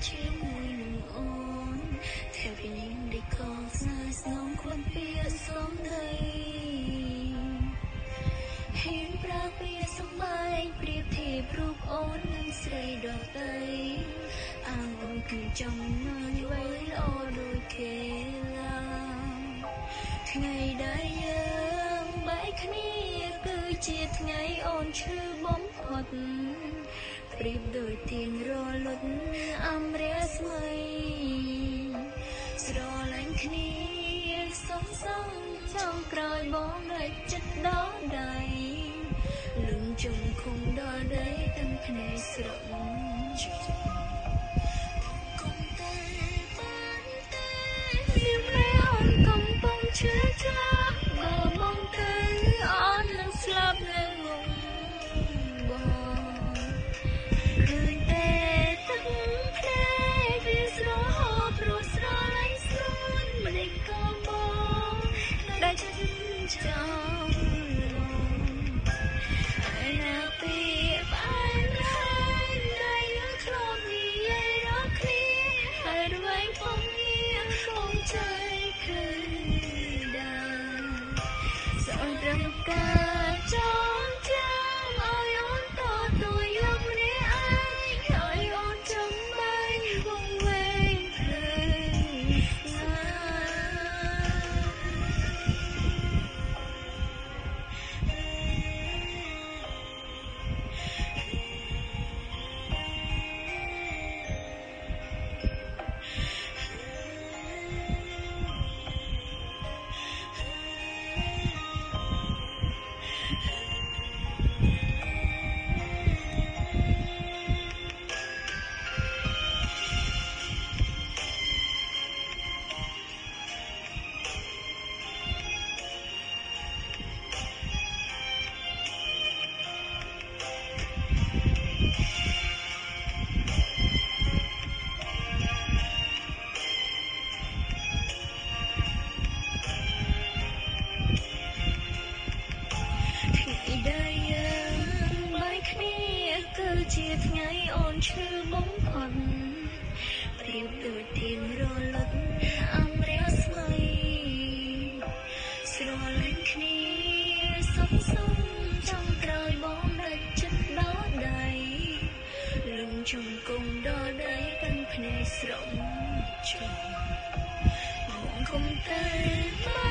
ជាមួយនឹងអូនតែពីនាងដែលកកស្នេហ៍ស្នងខ្លួនពីអសមដីហ៊ានប្រាពីសំបីប្រៀបធៀបរូបអូននឹងស្រីដទៃអាងអូនគឺចង់នឹងវ័យល្អដូចគេឡើយថ្ងៃដែលយើងបែកគ្នាគឺជាថ្ងៃអូនឈឺបំផុតប្រៀបដូចទៀនរលត់អមរស្មីស្រលាញ់គ្នាសងចង់ក្រោយបងដែលចិត្តដល់ដៃលឹងជុំឃុំដល់ដីទាំងភ្នែកស្រក់គុំតែបានទេខ្ញុំលែអូនកំពុងឈឺចាប់បើបងទៅអូននឹងស្លាប់នៅងងបងឃើញតែទឹកភ្នែកវាស្រហោព្រោះស្រលាញ់ស្រួនមិនដេកក៏បងដែលចិត្តចង់ហើយណាពីបានហើយដែលយើងធ្លាប់និយាយរកគ្នាហើយរវែងផងយើងកុំใจគឺដែរសោះត្រឹមការចងចាំឲ្យអូនតទៅយកម្នាក់ឯងឲ្យអូនចាំបែកវងវែងព្រៃស្នេគឺជាថ្ងៃអូនឈឺបំផុតប្រៀបដូចទៀនរលត់អមរស្មីស្រលាញ់គ្នាសងចង់ក្រោយបងដែលចិត្តដល់ដៃលឹងជុំគុំដល់ដីទាំងភ្នែកស្រក់ជុំបងគុំតែ